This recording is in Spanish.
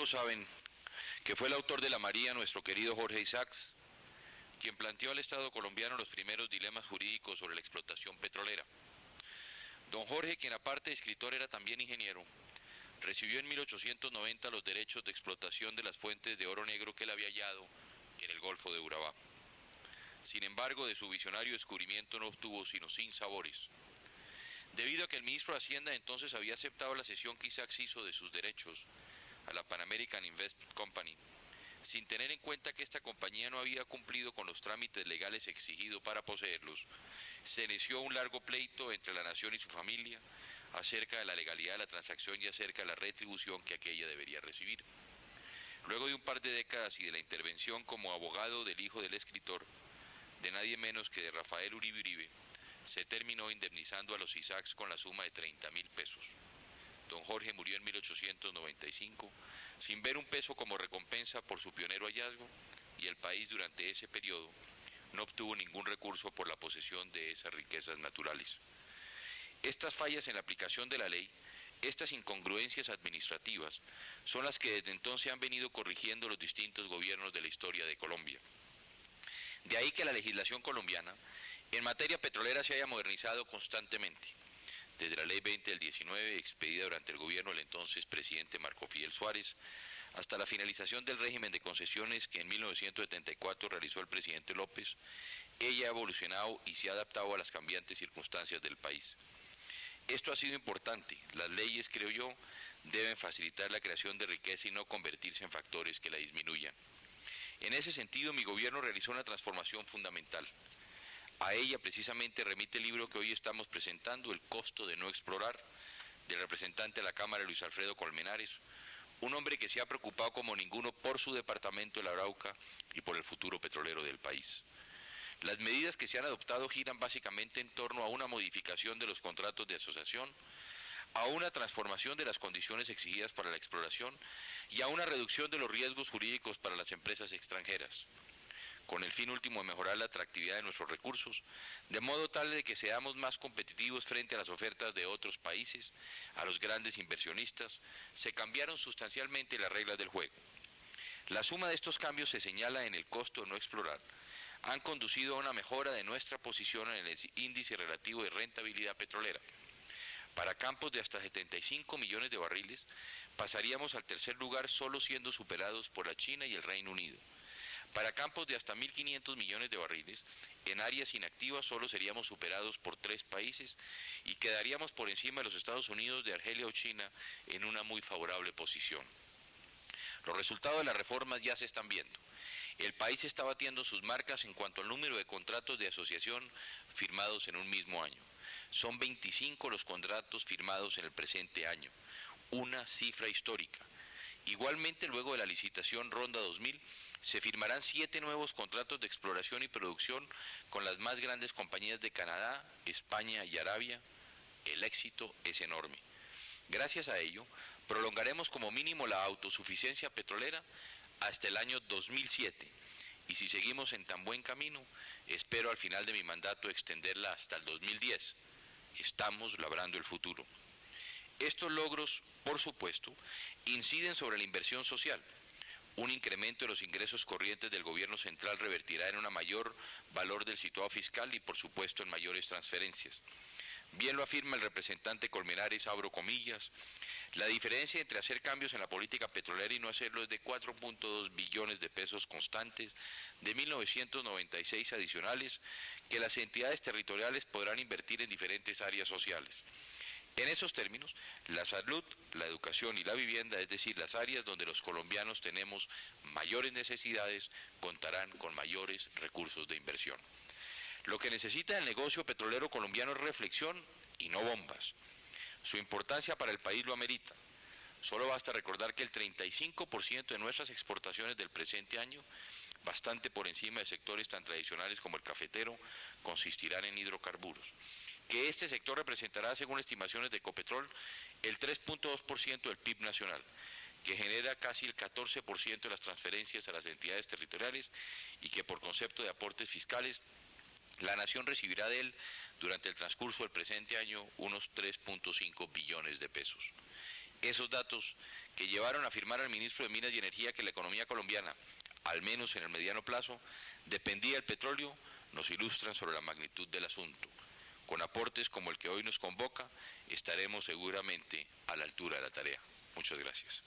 pocos saben que fue el autor de La María, nuestro querido Jorge Isaacs, quien planteó al Estado colombiano los primeros dilemas jurídicos sobre la explotación petrolera. Don Jorge, quien aparte de escritor era también ingeniero, recibió en 1890 los derechos de explotación de las fuentes de oro negro que él había hallado en el Golfo de Urabá. Sin embargo, de su visionario descubrimiento no obtuvo sino sinsabores. Debido a que el ministro de Hacienda entonces había aceptado la cesión que Isaacs hizo de sus derechos a la Pan American Investment Company, sin tener en cuenta que esta compañía no había cumplido con los trámites legales exigidos para poseerlos, se inició un largo pleito entre la nación y su familia acerca de la legalidad de la transacción y acerca de la retribución que aquella debería recibir. Luego de un par de décadas y de la intervención como abogado del hijo del escritor, de nadie menos que de Rafael Uribe Uribe, se terminó indemnizando a los Isaacs con la suma de 30.000 pesos. Don Jorge murió en 1895, sin ver un peso como recompensa por su pionero hallazgo, y el país durante ese periodo no obtuvo ningún recurso por la posesión de esas riquezas naturales. Estas fallas en la aplicación de la ley, estas incongruencias administrativas, son las que desde entonces han venido corrigiendo los distintos gobiernos de la historia de Colombia. De ahí que la legislación colombiana en materia petrolera se haya modernizado constantemente, desde la Ley 20 del 19, expedida durante el gobierno del entonces presidente Marco Fidel Suárez, hasta la finalización del régimen de concesiones que en 1974 realizó el presidente López. Ella ha evolucionado y se ha adaptado a las cambiantes circunstancias del país. Esto ha sido importante. Las leyes, creo yo, deben facilitar la creación de riqueza y no convertirse en factores que la disminuyan. En ese sentido, mi gobierno realizó una transformación fundamental. A ella precisamente remite el libro que hoy estamos presentando, El costo de no explorar, del representante de la Cámara Luis Alfredo Colmenares, un hombre que se ha preocupado como ninguno por su departamento de la Arauca y por el futuro petrolero del país. Las medidas que se han adoptado giran básicamente en torno a una modificación de los contratos de asociación, a una transformación de las condiciones exigidas para la exploración y a una reducción de los riesgos jurídicos para las empresas extranjeras, con el fin último de mejorar la atractividad de nuestros recursos, de modo tal de que seamos más competitivos frente a las ofertas de otros países, a los grandes inversionistas. Se cambiaron sustancialmente las reglas del juego. La suma de estos cambios se señala en el costo de no explorar, han conducido a una mejora de nuestra posición en el índice relativo de rentabilidad petrolera. Para campos de hasta 75 millones de barriles, pasaríamos al tercer lugar solo siendo superados por la China y el Reino Unido. Para campos de hasta 1.500 millones de barriles, en áreas inactivas solo seríamos superados por 3 países y quedaríamos por encima de los Estados Unidos, de Argelia o China en una muy favorable posición. Los resultados de las reformas ya se están viendo. El país está batiendo sus marcas en cuanto al número de contratos de asociación firmados en un mismo año. Son 25 los contratos firmados en el presente año, una cifra histórica. Igualmente, luego de la licitación Ronda 2000, se firmarán 7 nuevos contratos de exploración y producción con las más grandes compañías de Canadá, España y Arabia. El éxito es enorme. Gracias a ello, prolongaremos como mínimo la autosuficiencia petrolera hasta el año 2007, y si seguimos en tan buen camino, espero al final de mi mandato extenderla hasta el 2010. Estamos labrando el futuro. Estos logros, por supuesto, inciden sobre la inversión social. Un incremento de los ingresos corrientes del gobierno central revertirá en un mayor valor del situado fiscal y, por supuesto, en mayores transferencias. Bien lo afirma el representante Colmenares, abro comillas: la diferencia entre hacer cambios en la política petrolera y no hacerlo es de 4.2 billones de pesos constantes de 1996 adicionales que las entidades territoriales podrán invertir en diferentes áreas sociales. En esos términos, la salud, la educación y la vivienda, es decir, las áreas donde los colombianos tenemos mayores necesidades, contarán con mayores recursos de inversión. Lo que necesita el negocio petrolero colombiano es reflexión y no bombas. Su importancia para el país lo amerita. Solo basta recordar que el 35% de nuestras exportaciones del presente año, bastante por encima de sectores tan tradicionales como el cafetero, consistirán en hidrocarburos. Que este sector representará, según estimaciones de Ecopetrol, el 3.2% del PIB nacional, que genera casi el 14% de las transferencias a las entidades territoriales y que, por concepto de aportes fiscales, la nación recibirá de él durante el transcurso del presente año unos 3.5 billones de pesos. Esos datos que llevaron a afirmar al ministro de Minas y Energía que la economía colombiana, al menos en el mediano plazo, dependía del petróleo, nos ilustran sobre la magnitud del asunto. Con aportes como el que hoy nos convoca, estaremos seguramente a la altura de la tarea. Muchas gracias.